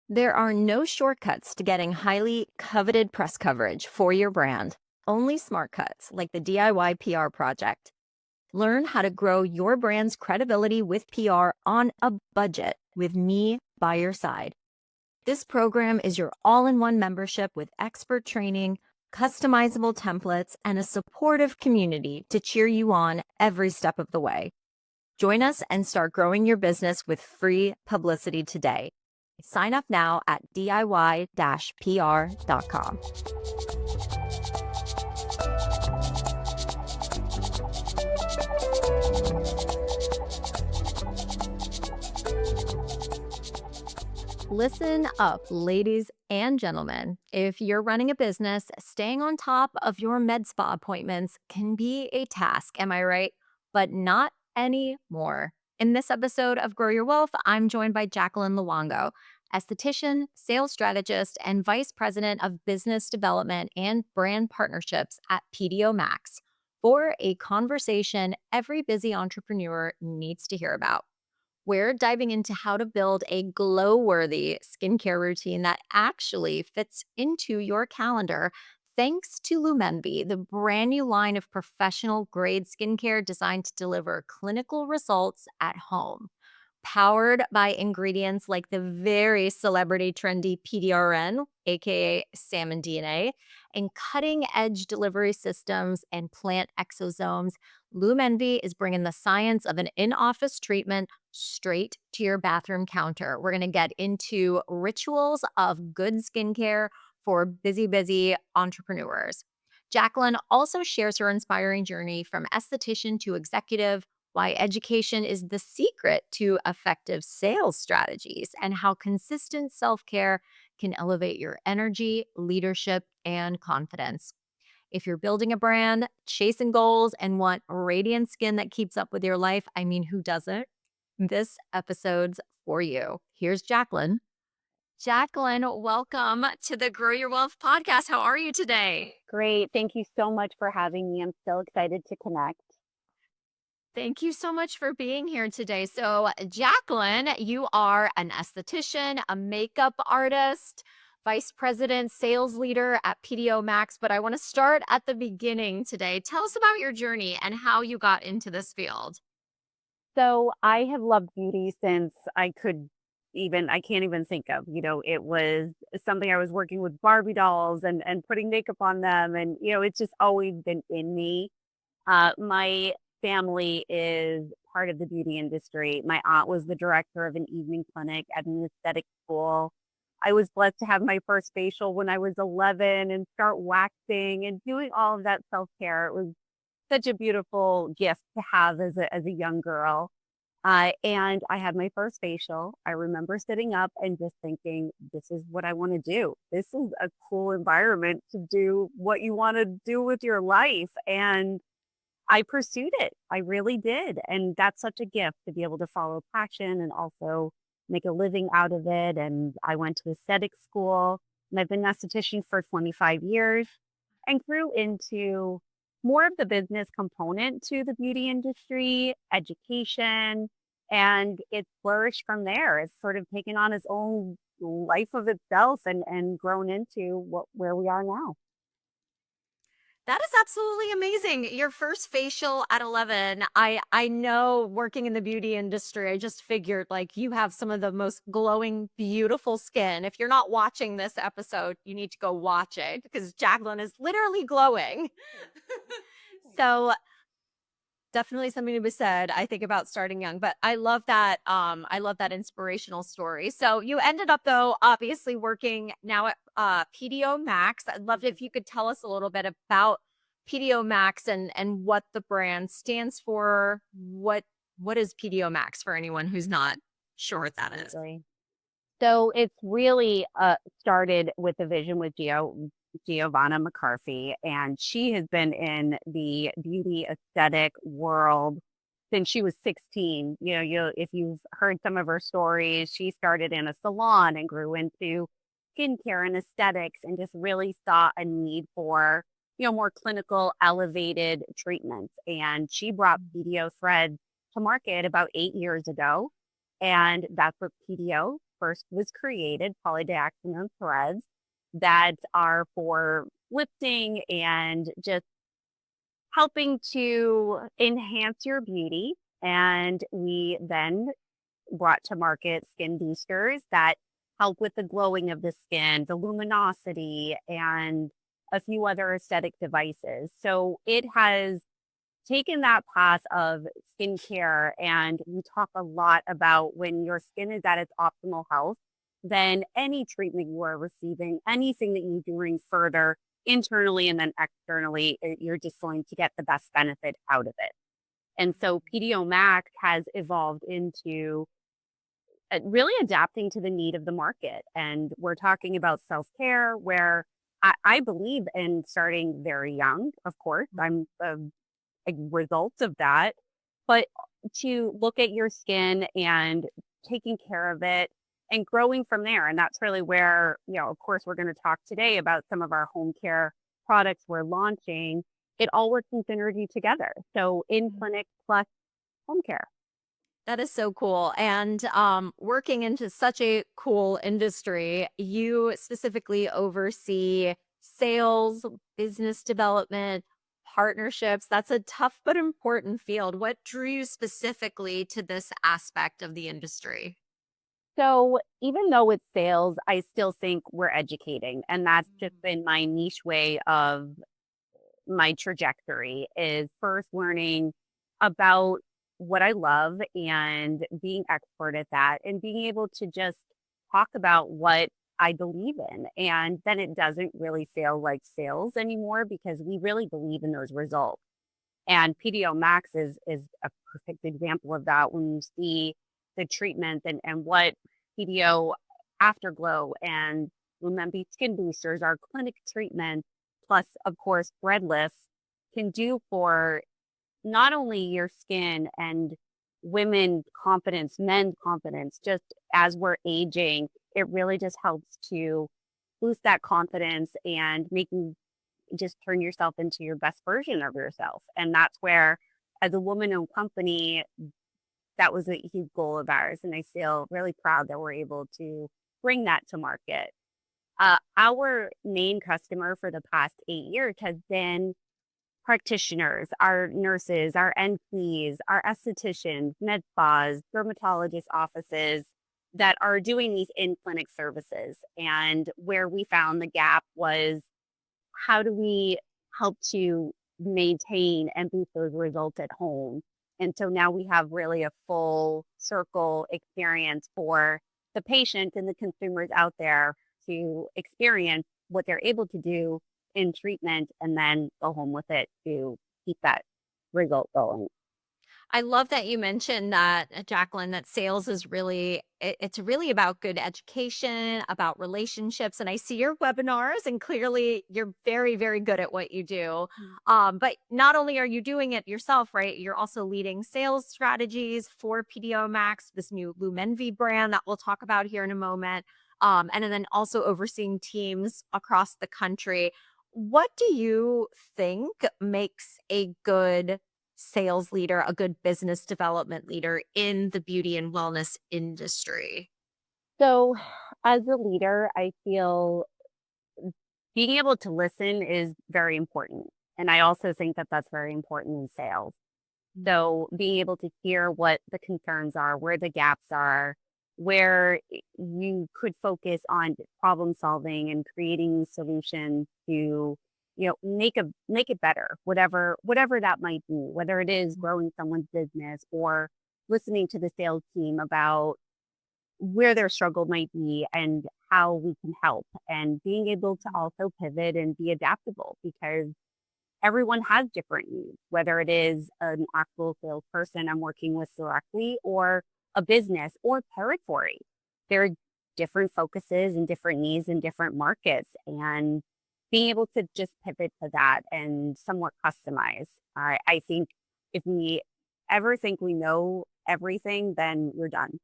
There are no shortcuts to getting highly coveted press coverage for your brand, only smart cuts like the DIY PR project. Learn how to grow your brand's credibility with PR on a budget with me by your side. This program is your all-in-one membership with expert training, customizable templates, and a supportive community to cheer you on every step of the way. Join us and start growing your business with free publicity today. Sign up now at diy-pr.com. Listen up, ladies and gentlemen. If you're running a business, staying on top of your med spa appointments can be a task, am I right? But not anymore. In this episode of Grow Your Wealth, I'm joined by Jaclyn Luongo, esthetician, sales strategist, and vice president of business development and brand partnerships at PDO Max, for a conversation every busy entrepreneur needs to hear about. We're diving into how to build a glow-worthy skincare routine that actually fits into your calendar, thanks to LúmEnvy, the brand new line of professional grade skincare designed to deliver clinical results at home. Powered by ingredients like the very celebrity trendy PDRN, aka salmon DNA, and cutting edge delivery systems and plant exosomes, LúmEnvy is bringing the science of an in office treatment straight to your bathroom counter. We're going to get into rituals of good skincare for busy entrepreneurs. Jaclyn also shares her inspiring journey from esthetician to executive, why education is the secret to effective sales strategies, and how consistent self care can elevate your energy, leadership, and confidence. If you're building a brand, chasing goals, and want radiant skin that keeps up with your life, I mean, who doesn't? This episode's for you. Here's Jaclyn. Jaclyn, welcome to the Grow Your Wealth podcast. How are you today? Great. Thank you so much for having me. I'm so excited to connect. Thank you so much for being here today. So, Jaclyn, you are an esthetician, a makeup artist, vice president, sales leader at PDO Max. But I want to start at the beginning today. Tell us about your journey and how you got into this field. So I have loved beauty since I can't even think of, it was something I was working with Barbie dolls and putting makeup on them. And, it's just always been in me. My family is part of the beauty industry. My aunt was the director of an evening clinic at an aesthetic school. I was blessed to have my first facial when I was 11 and start waxing and doing all of that self-care. It was such a beautiful gift to have as a young girl. And I had my first facial. I remember sitting up and just thinking, this is what I want to do. This is a cool environment to do what you want to do with your life. And I pursued it. I really did. And that's such a gift to be able to follow passion and also make a living out of it. And I went to aesthetic school and I've been an esthetician for 25 years and grew into more of the business component to the beauty industry, education, and it flourished from there. It's sort of taken on its own life of itself and grown into where we are now. That is absolutely amazing. Your first facial at 11. I know, working in the beauty industry, I just figured like you have some of the most glowing, beautiful skin. If you're not watching this episode, you need to go watch it because Jaclyn is literally glowing. So definitely something to be said, I think, about starting young. But I love that. I love that inspirational story. So you ended up, though, obviously working now at PDO Max. I'd love if you could tell us a little bit about PDO Max and what the brand stands for. What is PDO Max for anyone who's not sure what that is? Absolutely. So it's really started with a vision with Giovanna McCarthy, and she has been in the beauty aesthetic world since she was 16. If you've heard some of her stories, she started in a salon and grew into skincare and aesthetics and just really saw a need for, more clinical, elevated treatments. And she brought PDO thread to market about 8 years ago. And that's what PDO first was created, polydiaconal threads, that are for lifting and just helping to enhance your beauty. And we then brought to market skin boosters that help with the glowing of the skin, the luminosity, and a few other aesthetic devices. So it has taken that path of skincare, and we talk a lot about when your skin is at its optimal health, then any treatment you are receiving, anything that you're doing further internally and then externally, you're just going to get the best benefit out of it. And so PDO Max has evolved into really adapting to the need of the market. And we're talking about self care, where I believe in starting very young. Of course, I'm a result of that, but to look at your skin and taking care of it and growing from there. And that's really where, of course, we're going to talk today about some of our home care products we're launching. It all works in synergy together. So in clinic plus home care. That is so cool. And working into such a cool industry, you specifically oversee sales, business development, partnerships. That's a tough but important field. What drew you specifically to this aspect of the industry? So even though it's sales, I still think we're educating. And that's just been my niche way of my trajectory, is first learning about what I love and being expert at that and being able to just talk about what I believe in. And then it doesn't really feel like sales anymore because we really believe in those results. And PDO Max is a perfect example of that when you see the treatment and what PDO Afterglow and LúmEnvy skin boosters, our clinic treatment, plus of course bread lifts, can do for not only your skin and women confidence, men confidence, just as we're aging, it really just helps to boost that confidence and make you just turn yourself into your best version of yourself. And that's where, as a woman owned company, that was a huge goal of ours. And I feel really proud that we're able to bring that to market. Our main customer for the past 8 years has been practitioners, our nurses, our NPs, our estheticians, med spas, dermatologist offices that are doing these in clinic services. And where we found the gap was, how do we help to maintain and boost those results at home? And so now we have really a full circle experience for the patient and the consumers out there to experience what they're able to do in treatment and then go home with it to keep that result going. I love that you mentioned that, Jaclyn, that sales is really it's really about good education, about relationships. And I see your webinars, and clearly you're very, very good at what you do. But not only are you doing it yourself, right? You're also leading sales strategies for PDO Max, this new LúmEnvy brand that we'll talk about here in a moment. And then also overseeing teams across the country. What do you think makes a good sales leader, a good business development leader in the beauty and wellness industry? So, as a leader, I feel being able to listen is very important. And I also think that that's very important in sales. So being able to hear what the concerns are, where the gaps are, where you could focus on problem solving and creating solutions to, make it better, whatever that might be, whether it is growing someone's business or listening to the sales team about where their struggle might be and how we can help, and being able to also pivot and be adaptable, because everyone has different needs, whether it is an actual salesperson I'm working with directly or a business or territory. There are different focuses and different needs in different markets, and being able to just pivot to that and somewhat customize. I think if we ever think we know everything, then we're done.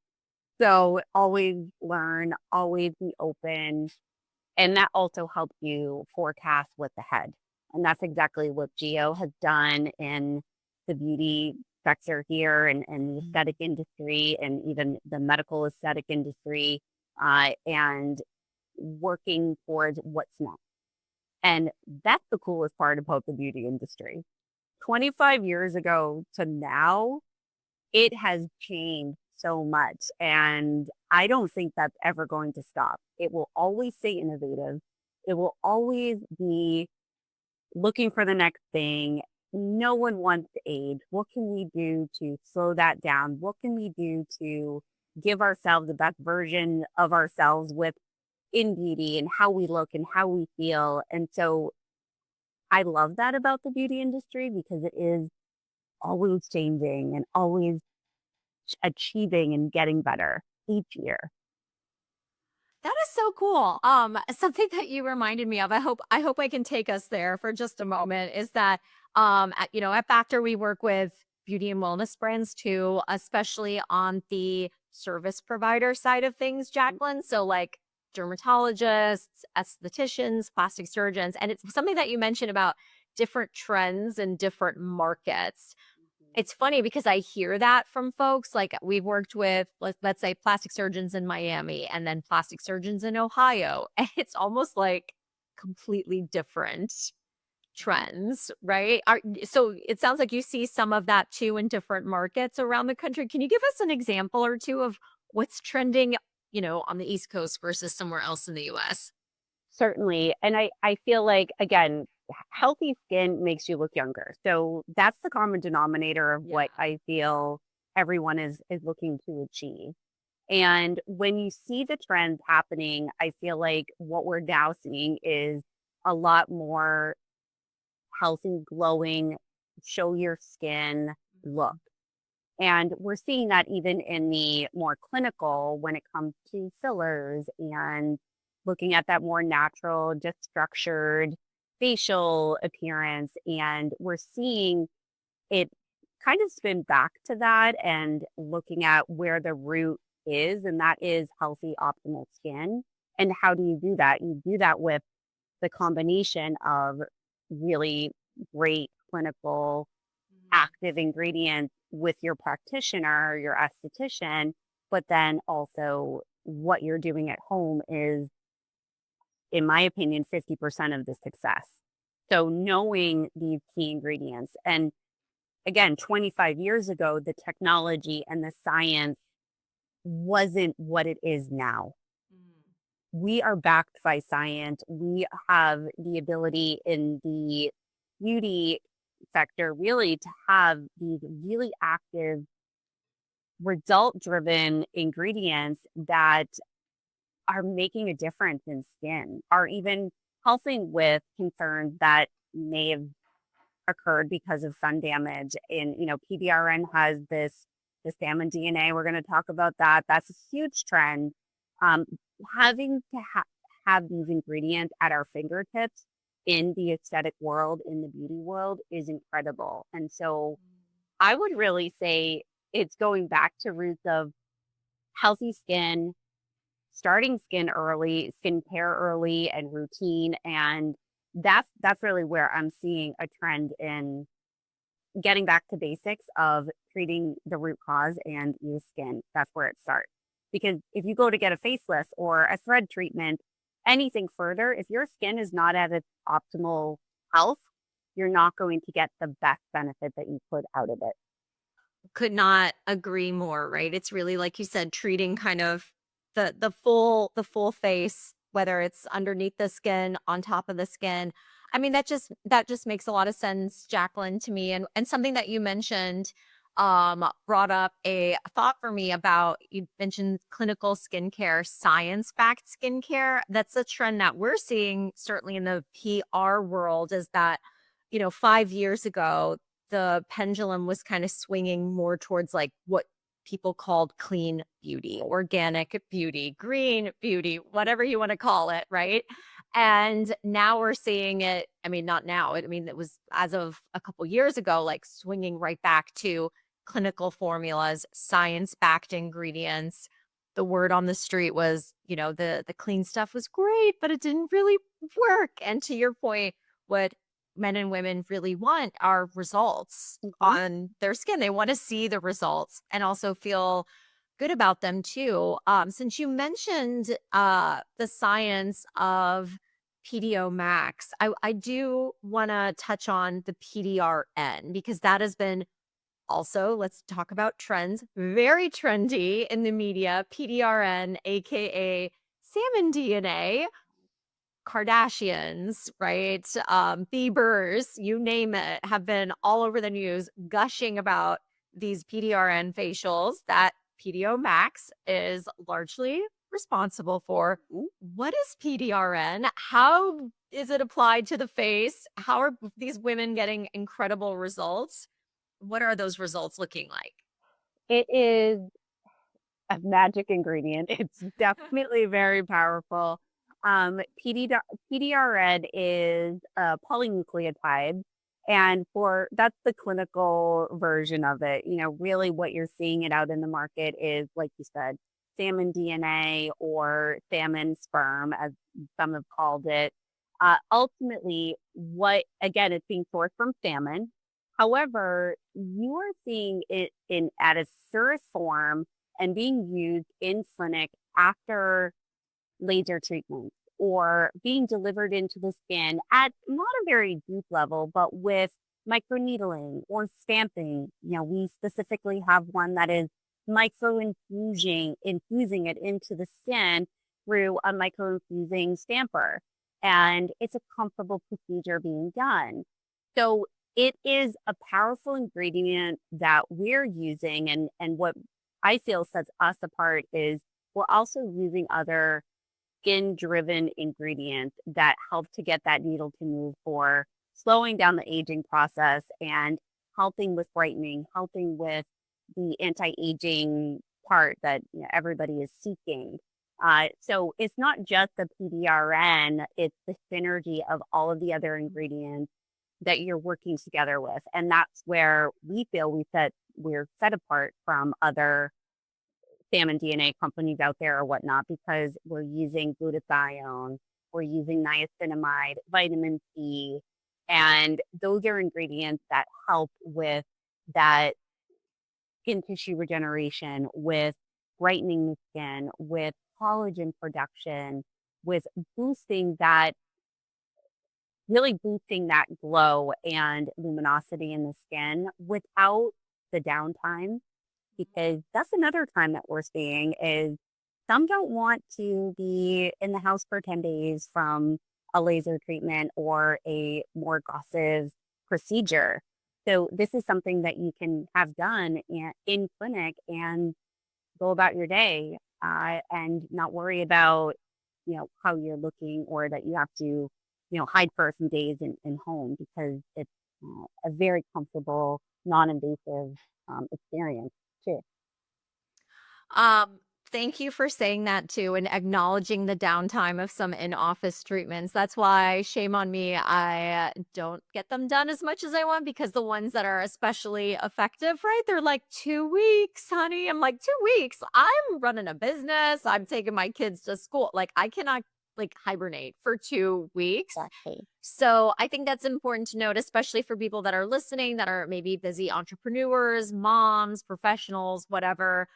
So always learn, always be open, and that also helps you forecast what's ahead. And that's exactly what Geo has done in the beauty sector here and the aesthetic industry and even the medical aesthetic industry. and working towards what's next. And that's the coolest part about the beauty industry. 25 years ago to now, it has changed so much. And I don't think that's ever going to stop. It will always stay innovative. It will always be looking for the next thing. No one wants to age. What can we do to slow that down? What can we do to give ourselves the best version of ourselves with in beauty and how we look and how we feel? And so I love that about the beauty industry because it is always changing and always achieving and getting better each year. That is so cool. Something that you reminded me of, I hope I can take us there for just a moment, is that at Factor we work with beauty and wellness brands too, especially on the service provider side of things, Jaclyn. So like dermatologists, estheticians, plastic surgeons, and it's something that you mentioned about different trends and different markets. It's funny because I hear that from folks, like, we've worked with, let's say, plastic surgeons in Miami and then plastic surgeons in Ohio, and it's almost like completely different trends, right? So it sounds like you see some of that too in different markets around the country. Can you give us an example or two of what's trending, on the East Coast versus somewhere else in the US? Certainly. And I feel like, again, healthy skin makes you look younger. So that's the common denominator of Yeah. what I feel everyone is looking to achieve. And when you see the trends happening, I feel like what we're now seeing is a lot more healthy, glowing, show your skin look. Mhm. And we're seeing that even in the more clinical when it comes to fillers and looking at that more natural, just structured facial appearance. And we're seeing it kind of spin back to that and looking at where the root is, and that is healthy, optimal skin. And how do you do that? You do that with the combination of really great clinical Mhm. active ingredients with your practitioner, your esthetician, but then also what you're doing at home is, in my opinion, 50% of the success. So knowing these key ingredients. And again, 25 years ago, the technology and the science wasn't what it is now. Mm. We are backed by science. We have the ability in the beauty sector really to have these really active result driven ingredients that are making a difference in skin, are even helping with concerns that may have occurred because of sun damage. And, PDRN has the salmon DNA. We're going to talk about that. That's a huge trend. Um, Having to have these ingredients at our fingertips in the aesthetic world, in the beauty world, is incredible. And so I would really say it's going back to roots of healthy skin, starting skincare early and routine. And that's really where I'm seeing a trend in getting back to basics of treating the root cause and your skin. That's where it starts. Because if you go to get a facelift or a thread treatment, anything further, if your skin is not at its optimal health, you're not going to get the best benefit that you could out of it. Could not agree more, right? It's really like you said, treating kind of the full face, whether it's underneath the skin, on top of the skin. I mean, that just makes a lot of sense, Jaclyn, to me. And something that you mentioned brought up a thought for me about, you mentioned clinical skincare, science-backed skincare. That's a trend that we're seeing certainly in the PR world, is that 5 years ago the pendulum was kind of swinging more towards like what people called clean beauty, organic beauty, green beauty, whatever you want to call it, right? And now we're seeing it. I mean, not now. I mean, it was as of a couple years ago, like swinging right back to clinical formulas, science backed ingredients. The word on the street was, the clean stuff was great, but it didn't really work. And to your point, what men and women really want are results Mhm. on their skin. They want to see the results and also feel good about them too. Since you mentioned the science of PDO Max, I do want to touch on the PDRN because that has been also, let's talk about trends, very trendy in the media. PDRN, aka salmon DNA, Kardashians, right? Biebers, you name it, have been all over the news gushing about these PDRN facials that PDO Max is largely responsible for. What is PDRN? How is it applied to the face? How are these women getting incredible results? What are those results looking like? It is a magic ingredient. It's definitely very powerful. PDRN is a polynucleotide, and for that's the clinical version of it. Really what you're seeing it out in the market is, like you said, salmon DNA or salmon sperm, as some have called it. Ultimately, what again, it's being sourced from salmon. However, you are seeing it in at a purest form and being used in clinic after laser treatment or being delivered into the skin at not a very deep level, but with microneedling or stamping. We specifically have one that is infusing it into the skin through a microinfusing stamper. And it's a comfortable procedure being done. So it is a powerful ingredient that we're using, and what I feel sets us apart is we're also using other skin driven ingredients that help to get that needle to move for slowing down the aging process and helping with brightening, helping with the anti aging part that everybody is seeking. So it's not just the PDRN, it's the synergy of all of the other ingredients that you're working together with. And that's where we feel we're set apart from other salmon DNA companies out there or whatnot, because we're using glutathione, we're using niacinamide, vitamin C, and those are ingredients that help with that skin tissue regeneration, with brightening the skin, with collagen production, with boosting that really boosting that glow and luminosity in the skin without the downtime, because that's another time that we're seeing is some don't want to be in the house for 10 days from a laser treatment or a more aggressive procedure. So this is something that you can have done in clinic and go about your day, and not worry about, how you're looking, or that you have to, hide for a few days in home, because it's a very comfortable, non-invasive experience too. Um, Thank you for saying that too and acknowledging the downtime of some in-office treatments. That's why, shame on me, I don't get them done as much as I want because the ones that are especially effective, right? They're like 2 weeks, honey. I'm like, 2 weeks. I'm running a business. I'm taking my kids to school. Like, I cannot like hibernate for 2 weeks. Exactly. So I think that's important to note, especially for people that are listening that are maybe busy entrepreneurs, moms, professionals, whatever.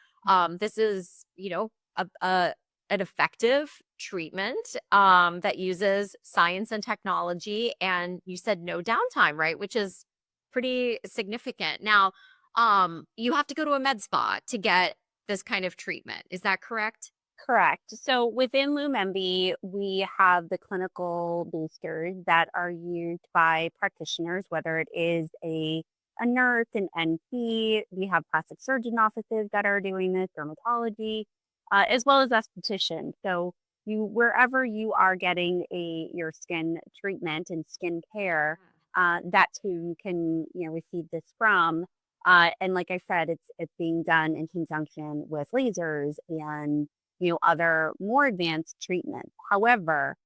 This is, an effective treatment that uses science and technology. And you said no downtime, right? Which is pretty significant. Now, you have to go to a med spa to get this kind of treatment. Is that correct? Correct. So within LúmEnvy, we have the clinical boosters that are used by practitioners, whether it is a nurse, an NP. We have plastic surgeon offices that are doing this, dermatology, as well as esthetician. So wherever you are getting your skin treatment and skin care, that's who you can receive this from. And like I said, it's being done in conjunction with lasers and other more advanced treatments. However,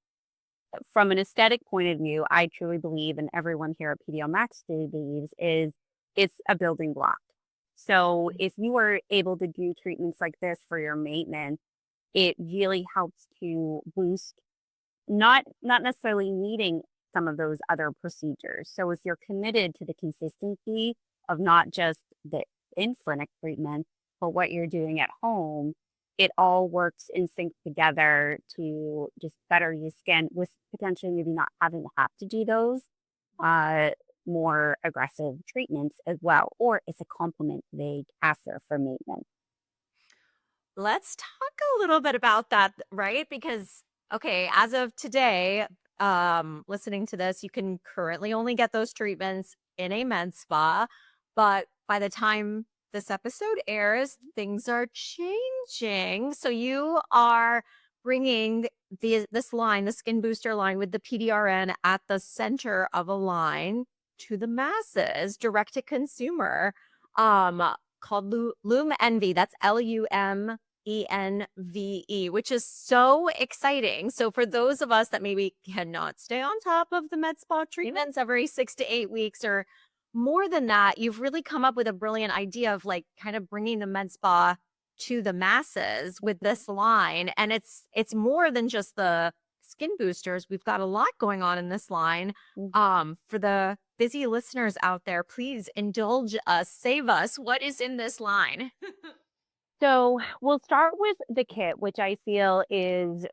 from an aesthetic point of view, I truly believe, and everyone here at PDO Max believes, is it's a building block. So if you are able to do treatments like this for your maintenance, it really helps to boost not necessarily needing some of those other procedures. So if you're committed to the consistency of not just the in clinic treatment, but what you're doing at home, it all works in sync together to just better your skin with potentially maybe not having to have to do those uh, more aggressive treatments as well, or it's a complement they after for maintenance. Let's talk a little bit about that, right? Because okay, as of today, listening to this, you can currently only get those treatments in a med spa, but by the time this episode airs, things are changing. So you are bringing this line, the skin booster line with the PDRN at the center of a line to the masses, direct to consumer, um, called LúmEnvy. That's LUMEnve, which is so exciting. So for those of us that maybe cannot stay on top of the med spa treatments every 6 to 8 weeks or more than that, you've really come up with a brilliant idea of like kind of bringing the med spa to the masses with this line. And it's more than just the skin boosters. We've got a lot going on in this line. Mhm. For the busy listeners out there, please indulge us, save us. What is in this line? So we'll start with the kit, which I feel is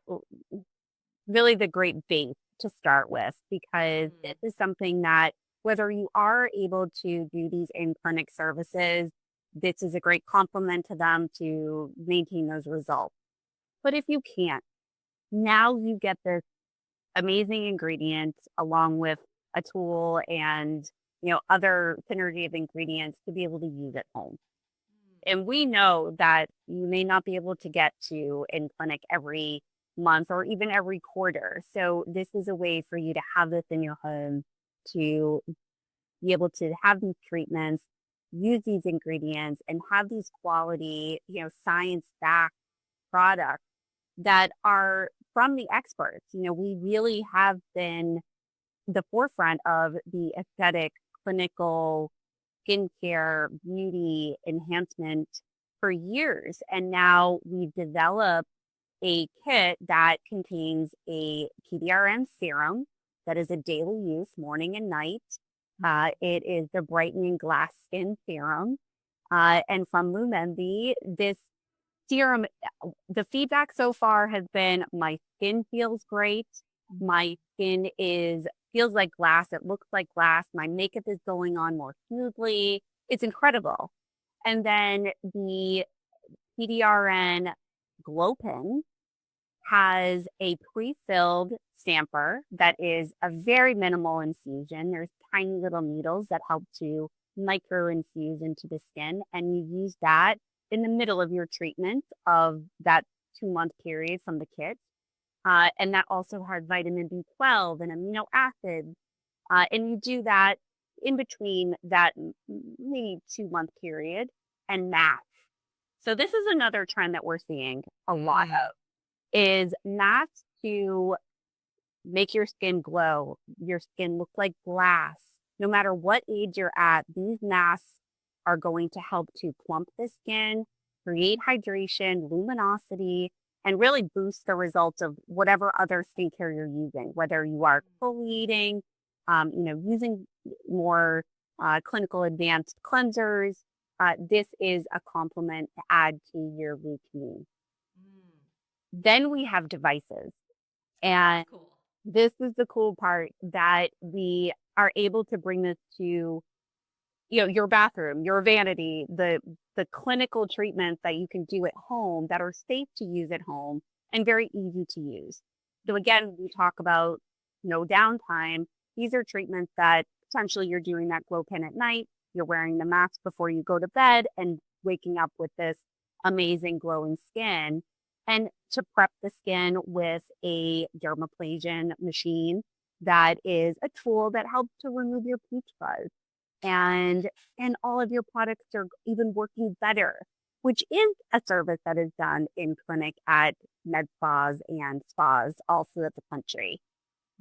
really the great base to start with, because this is something that whether you are able to do these in clinic services, this is a great complement to them to maintain those results. But if you can't, now you get this amazing ingredient along with a tool and other synergy of ingredients to be able to use at home. And we know that you may not be able to get to in clinic every month or even every quarter. So this is a way for you to have this in your home to be able to have these treatments, use these ingredients, and have these quality, science backed products that are from the experts. We really have been the forefront of the aesthetic, clinical, skincare, beauty enhancement for years. And now we've developed a kit that contains a PDRN serum that is a daily use, morning and night. It is the brightening glass skin serum. And from LúmEnvy, this serum, the feedback so far has been my skin feels great. My skin is feels like glass. It looks like glass. My makeup is going on more smoothly. It's incredible. And then the PDRN glow pin has a pre-filled stamper that is a very minimal infusion. There's tiny little needles that help to micro infuse into the skin, and you use that in the middle of your treatment of that 2-month period from the kit. And that also has vitamin B12 and amino acids. And you do that in between that maybe 2-month period and mask. So this is another trend that we're seeing a lot of is masks to make your skin glow, your skin look like glass. No matter what age you're at, these masks are going to help to plump the skin, create hydration, luminosity, and really boost the results of whatever other skincare you're using, whether you are exfoliating, using more clinical advanced cleansers. This is a complement to add to your routine. Then we have devices. And Cool. this is the cool part that we are able to bring this to, your bathroom, your vanity, the clinical treatments that you can do at home that are safe to use at home and very easy to use. So again, we talk about no downtime. These are treatments that potentially you're doing that glow pin at night, you're wearing the mask before you go to bed and waking up with this amazing glowing skin. And to prep the skin with a dermaplasion machine that is a tool that helps to remove your peach fuzz. And all of your products are even working better, which is a service that is done in clinic at med spas and spas all throughout the country.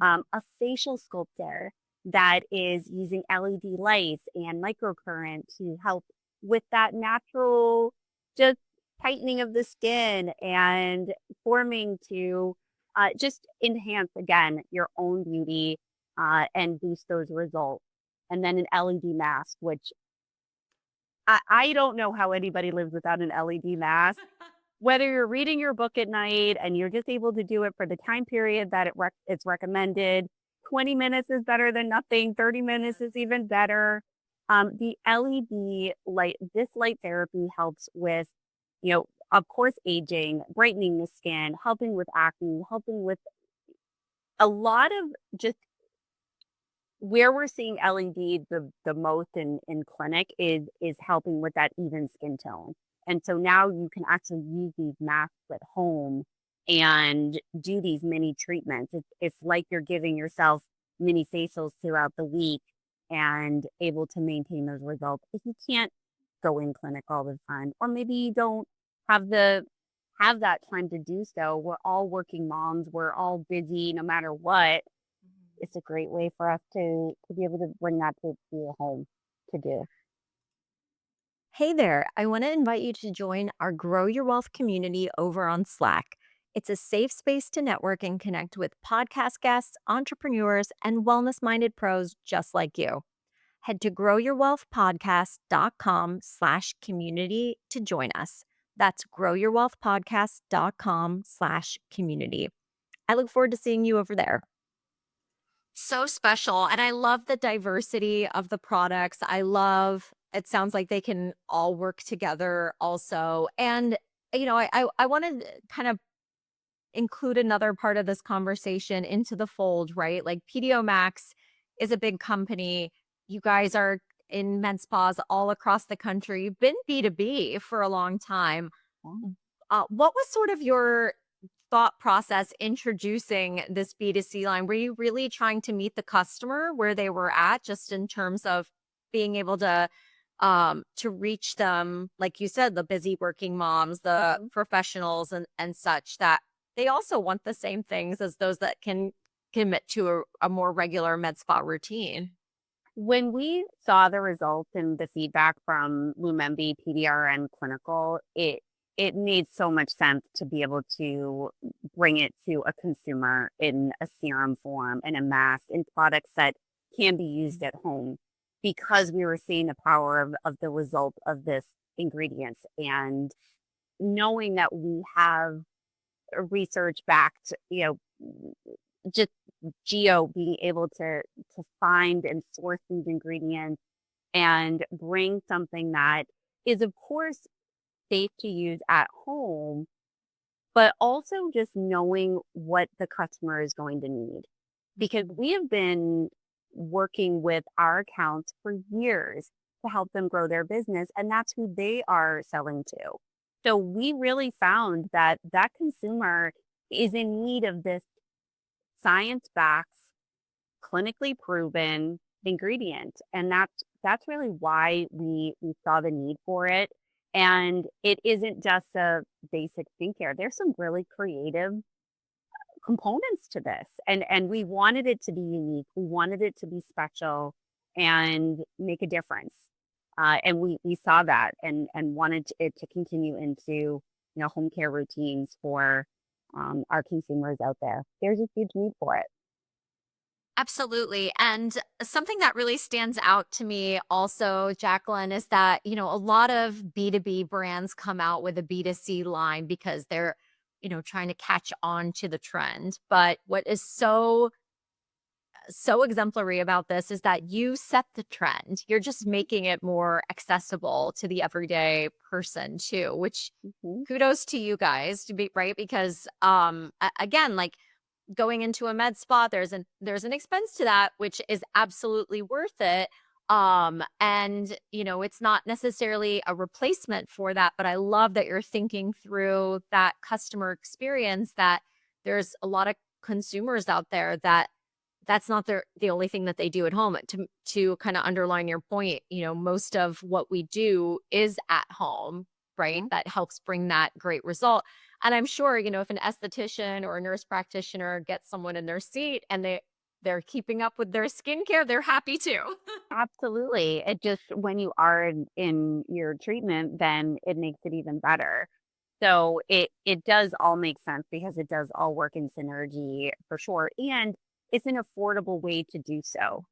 A facial sculptor that is using LED lights and microcurrent to help with that natural just tightening of the skin and forming to just enhance again your own beauty and boost those results. And then an LED mask, which I don't know how anybody lives without an LED mask. Whether you're reading your book at night and you're just able to do it for the time period that it's recommended, 20 minutes is better than nothing, 30 minutes is even better. The LED light, this light therapy helps with, of course, aging, brightening the skin, helping with acne, helping with a lot of just where we're seeing LED the most in clinic is helping with that even skin tone. And so now you can actually use these masks at home and do these mini treatments. It's like you're giving yourself mini facials throughout the week and able to maintain those results. If you can't go in clinic all the time, or maybe you don't have the have that time to do so. We're all working moms. We're all busy no matter what. It's a great way for us to be able to bring that to your home to do. Hey there, I want to invite you to join our Grow Your Wealth community over on Slack. It's a safe space to network and connect with podcast guests, entrepreneurs, and wellness minded pros just like you. Head to growyourwealthpodcast.com/community to join us. That's growyourwealthpodcast.com/community. I look forward to seeing you over there. So special. And I love the diversity of the products. I love it sounds like they can all work together also. And I want to kind of include another part of this conversation into the fold, right? Like PDO Max is a big company. You guys are in med spas all across the country. You've been B2B for a long time. What was sort of your thought process introducing this B2C line? Were you really trying to meet the customer where they were at, just in terms of being able to reach them, like you said, the busy working moms, the Mhm. professionals and such, that they also want the same things as those that can commit to a more regular med spa routine? When we saw the results and the feedback from LúmEnvy PDRN clinical, it made so much sense to be able to bring it to a consumer in a serum form and a mask and products that can be used at home because we were seeing the power of the result of this ingredients and knowing that we have a research backed, just geo being able to find and source these ingredients and bring something that is of course safe to use at home, but also just knowing what the customer is going to need. Because we have been working with our accounts for years to help them grow their business, and that's who they are selling to. So we really found that that consumer is in need of this science backed, clinically proven ingredient. And that's really why we saw the need for it. And it isn't just a basic skincare. There's some really creative components to this. And we wanted it to be unique. We wanted it to be special and make a difference. And we saw that and wanted it to continue into, home care routines for our consumers out there. There's a huge need for it. Absolutely. And something that really stands out to me also, Jaclyn, is that, a lot of B2B brands come out with a B2C line because they're, trying to catch on to the trend. But what is so exemplary about this is that you set the trend. You're just making it more accessible to the everyday person too, which Mhm. kudos to you guys to be right, because again, like going into a med spa, there's an expense to that, which is absolutely worth it. And it's not necessarily a replacement for that, but I love that you're thinking through that customer experience, that there's a lot of consumers out there that that's not the only thing that they do at home. To kind of underline your point, most of what we do is at home, right? Mhm. That helps bring that great result. And I'm sure, if an esthetician or a nurse practitioner gets someone in their seat and they're keeping up with their skincare, they're happy too. Absolutely. It just when you are in your treatment, then it makes it even better. So it does all make sense because it does all work in synergy for sure. And it's an affordable way to do so.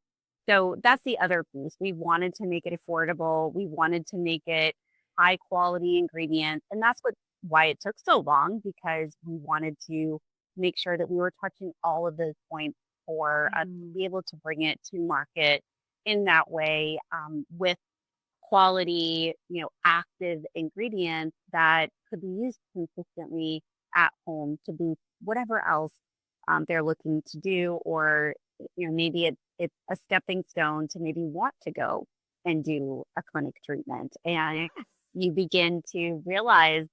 So that's the other piece. We wanted to make it affordable. We wanted to make it high quality ingredients. And that's why it took so long, because we wanted to make sure that we were touching all of those points for us to Mhm. be able to bring it to market in that way, with quality, active ingredients that could be used consistently at home to boost whatever else they're looking to do, or maybe it's a stepping stone to maybe want to go and do a clinic treatment, and you begin to realize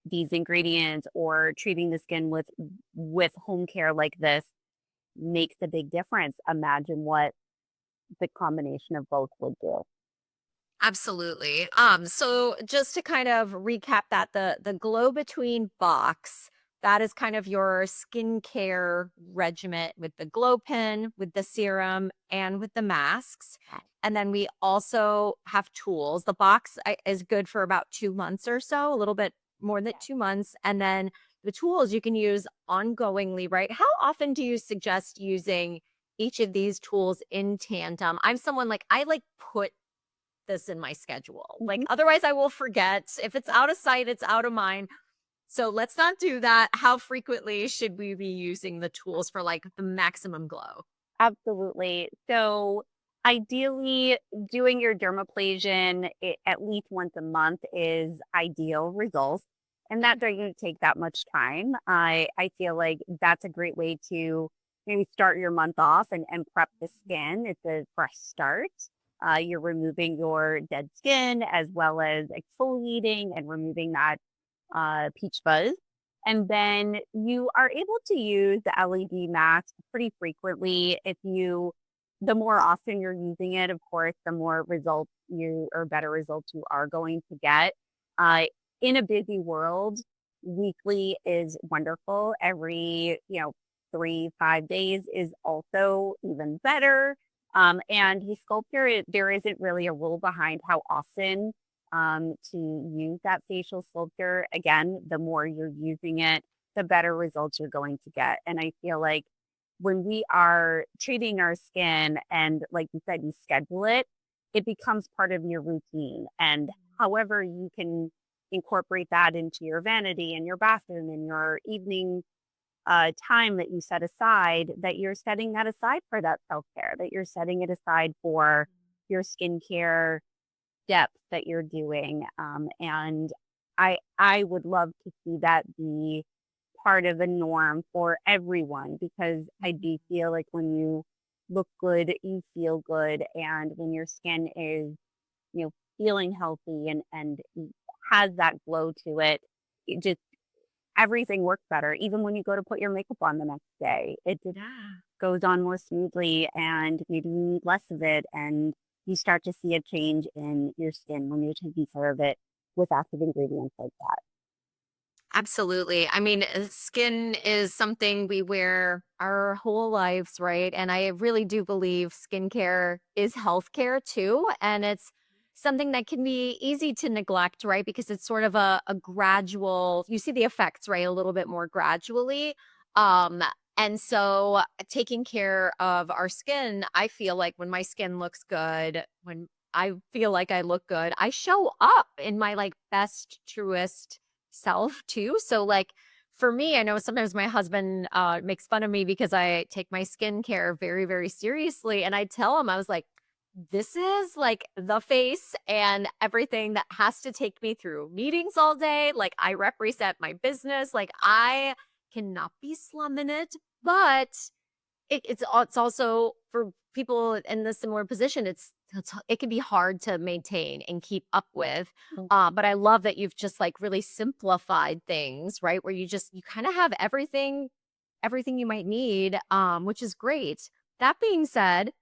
these ingredients or treating the skin with home care like this makes a big difference. Imagine what the combination of both would do. Absolutely. So just to kind of recap that the Glow Between box, that is kind of your skincare regimen with the glow pin, with the serum, and with the masks. And then we also have tools. The box is good for about 2 months or so, a little bit more than 2 months. And then the tools you can use ongoingly, right? How often do you suggest using each of these tools in tandem? I'm someone like I like put this in my schedule. Like, Mhm. otherwise, I will forget. If it's out of sight, it's out of mind. So let's not do that. How frequently should we be using the tools for like the maximum glow? Absolutely. So, ideally, doing your dermaplasion at least once a month is ideal results, and that doesn't take that much time. I feel like that's a great way to maybe start your month off and prep the skin. It's a fresh start. You're removing your dead skin as well as exfoliating and removing that peach fuzz. And then you are able to use the LED mask pretty frequently. The more often you're using it, of course, the more results you or better results you are going to get. Uh, in a busy world, weekly is wonderful. Every, 3, 5 days is also even better. And the sculpture, there isn't really a rule behind how often to use that facial sculptor. Again, the more you're using it, the better results you're going to get. And I feel like when we are treating our skin and, like you said, you schedule it, it becomes part of your routine. And however you can incorporate that into your vanity and your bathroom and your evening time that you set aside, that you're setting that aside for that self care, that you're setting it aside for your skincare depth that you're doing. And I would love to see that be part of a norm for everyone, because I do feel like when you look good, you feel good. And when your skin is, feeling healthy and has that glow to it, it just everything works better. Even when you go to put your makeup on the next day, it just Yeah. goes on more smoothly, and maybe you need less of it, and you start to see a change in your skin when you're taking care of it with active ingredients like that. Absolutely. I mean, skin is something we wear our whole lives, right? And I really do believe skincare is healthcare too. And it's something that can be easy to neglect, right? Because it's sort of a gradual, you see the effects, right? A little bit more gradually. Um, and so taking care of our skin, I feel like when my skin looks good, when I feel like I look good, I show up in my like best, truest self too. So like for me, I know sometimes my husband makes fun of me because I take my skincare very, very seriously. And I tell him, I was like, this is like the face and everything that has to take me through meetings all day. Like I represent my business. Like I cannot be slumming it, but it's also for people in the similar position, it can be hard to maintain and keep up with, Mm. but I love that you've just, like, really simplified things, right? Where you kinda have everything you might need, which is great. That being said,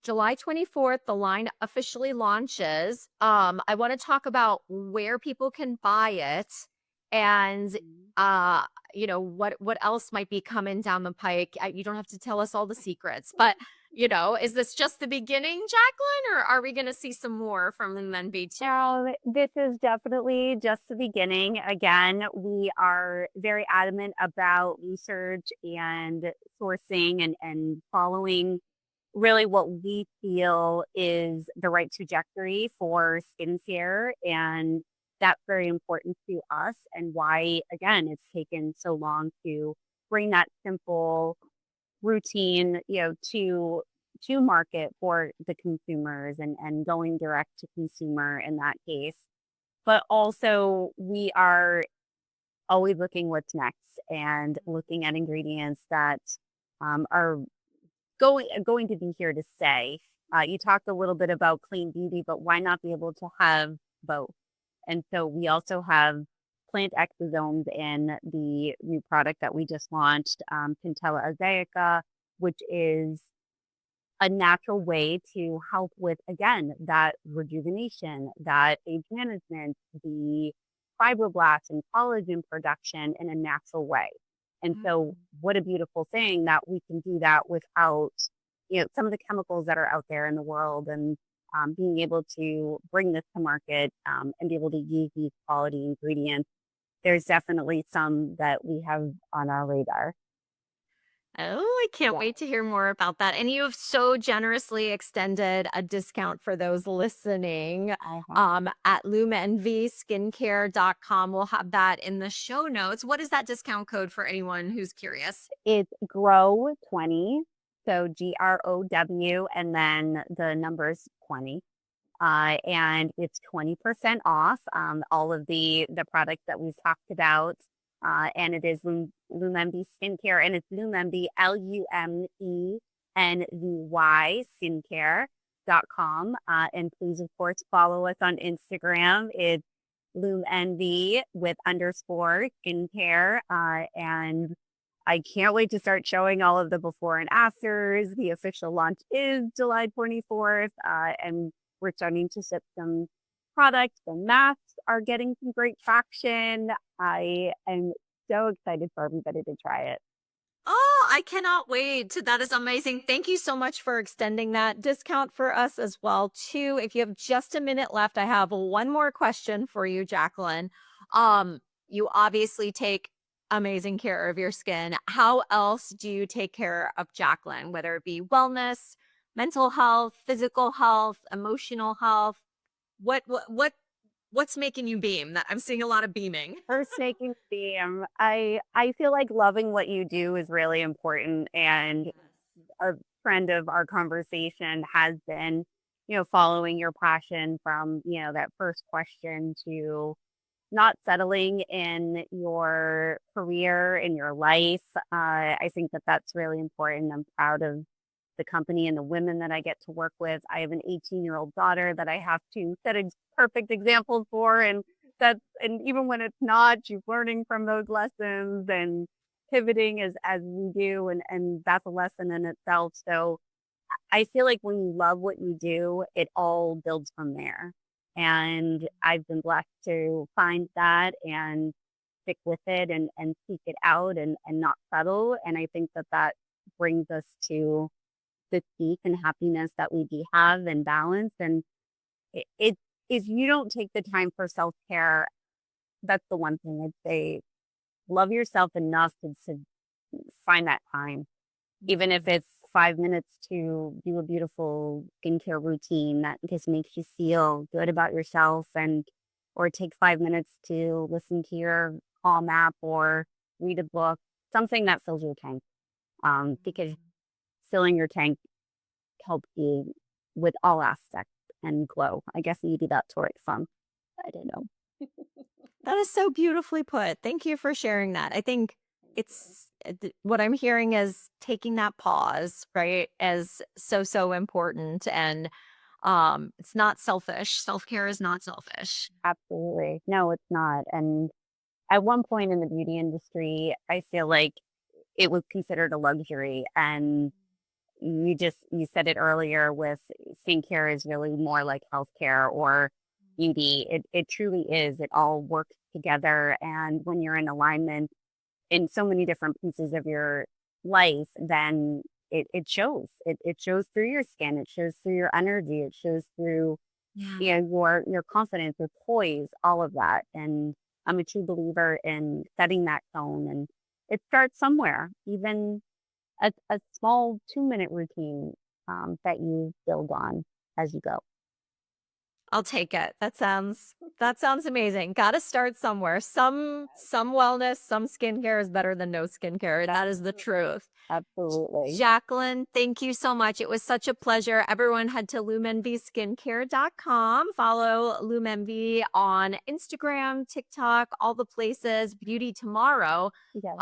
July 24th, the line officially launches. I want to talk about where people can buy it and Mhm. uh what else might be coming down the pike. You don't have to tell us all the secrets, but is this just the beginning, Jaclyn, or are we going to see some more from LúmEnvy too? This is definitely just the beginning. Again, we are very adamant about research and sourcing and following really what we feel is the right trajectory for skincare. And that's very important to us, and why, again, it's taken so long to bring that simple routine, to market for the consumers, and going direct to consumer in that case. But also we are always looking what's next and looking at ingredients that are going to be here to stay. You talked a little bit about clean beauty, but why not be able to have both? And so we also have plant exosomes in the new product that we just launched, Centella azaica, which is a natural way to help with, again, that rejuvenation, that age management, the fibroblasts and collagen production in a natural way. And so, Mm. what a beautiful thing that we can do that without, some of the chemicals that are out there in the world, and being able to bring this to market, and be able to use these quality ingredients. There's definitely some that we have on our radar. Oh, I can't Yeah. wait to hear more about that. And you have so generously extended a discount for those listening Uh-huh. at LúmEnvySkincare.com. We'll have that in the show notes. What is that discount code for anyone who's curious? It's Grow 20, so GROW, and then the numbers 20. And it's 20% off all of the products that we've talked about. And it is LúmEnvy Skincare, and it's LúmEnvy, LUMENVY skincare.com. And please, of course, follow us on Instagram. It's LúmEnvy with underscore skincare. And I can't wait to start showing all of the before and afters. The official launch is July 24th. And we're starting to ship some products. The masks are getting some great traction. I am so excited for everybody to try it. Oh, I cannot wait. That is amazing. Thank you so much for extending that discount for us as well, too. If you have just a minute left, I have one more question for you, Jaclyn. You obviously take amazing care of your skin. How else do you take care of Jaclyn, whether it be wellness, mental health, physical health, emotional health? What's making you beam? That I'm seeing a lot of beaming. First making theme. I feel like loving what you do is really important, and a trend of our conversation has been, following your passion from, that first question to not settling in your career, in your life. I think that that's really important. I'm proud of the company and the women that I get to work with. I have an 18-year-old daughter that I have to set a perfect example for, and even when it's not, she's learning from those lessons and pivoting as we do, and that's a lesson in itself. So I feel like when you love what you do, it all builds from there. And I've been blessed to find that and stick with it, and seek it out, and not settle. And I think that that brings us to the peace and happiness that we do have, and balance. And it if you don't take the time for self care, that's the one thing I'd say. Love yourself enough to find that time, even if it's 5 minutes to do a beautiful skincare routine that just makes you feel good about yourself, and or take 5 minutes to listen to your Calm app or read a book, something that fills your tank. Because filling your tank helps you with all aspects and glow. I guess maybe that's where it's from. I don't know. That is so beautifully put. Thank you for sharing that. I think what I'm hearing is taking that pause, right, as so important. And it's not selfish. Self-care is not selfish. Absolutely. No, it's not. And at one point in the beauty industry, I feel like it was considered a luxury. And you said it earlier, with skincare is really more like healthcare or beauty. It truly is. It all works together. And when you're in alignment in so many different pieces of your life, then it shows. It shows through your skin. It shows through your energy. It shows through, Yeah. your confidence, your poise, all of that. And I'm a true believer in setting that tone. And it starts somewhere. Even a small 2-minute routine that you build on as you go. I'll take it. That sounds amazing. Gotta start somewhere. Some wellness, some skincare is better than no skincare. That is the truth. Absolutely. Jaclyn, thank you so much. It was such a pleasure. Everyone head to LúmEnvySkincare.com. Follow LúmEnvy on Instagram, TikTok, all the places. Beauty Tomorrow. Yes.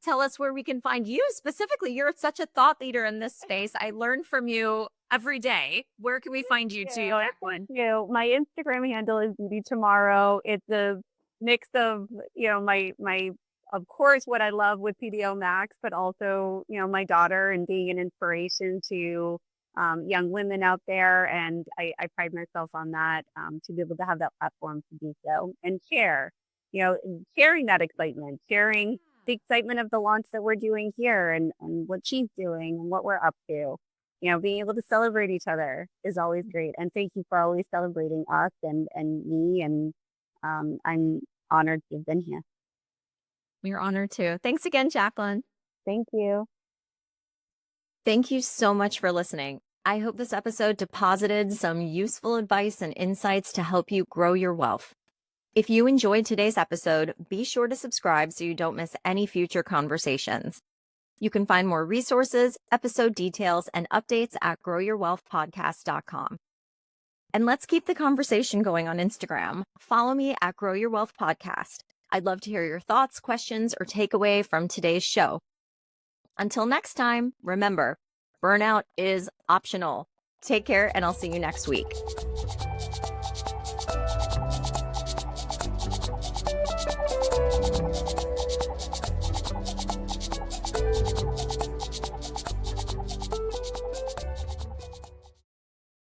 Tell us where we can find you specifically. You're such a thought leader in this space. I learn from you every day. Where can we find you too, Jaclyn? My Instagram handle is Beauty Tomorrow. It's a mix of, my of course what I love with PDO Max, but also, my daughter and being an inspiration to young women out there. And I pride myself on that, to be able to have that platform to do so and share, and sharing that excitement, sharing the excitement of the launch that we're doing here and what she's doing and what we're up to. Being able to celebrate each other is always great. And thank you for always celebrating us and me. And I'm honored to have been here. We're honored too. Thanks again, Jaclyn. Thank you. Thank you so much for listening. I hope this episode deposited some useful advice and insights to help you grow your wealth. If you enjoyed today's episode, be sure to subscribe so you don't miss any future conversations. You can find more resources, episode details, and updates at growyourwealthpodcast.com. And let's keep the conversation going on Instagram. Follow me at Grow Your Wealth Podcast. I'd love to hear your thoughts, questions, or takeaway from today's show. Until next time, remember, burnout is optional. Take care, and I'll see you next week.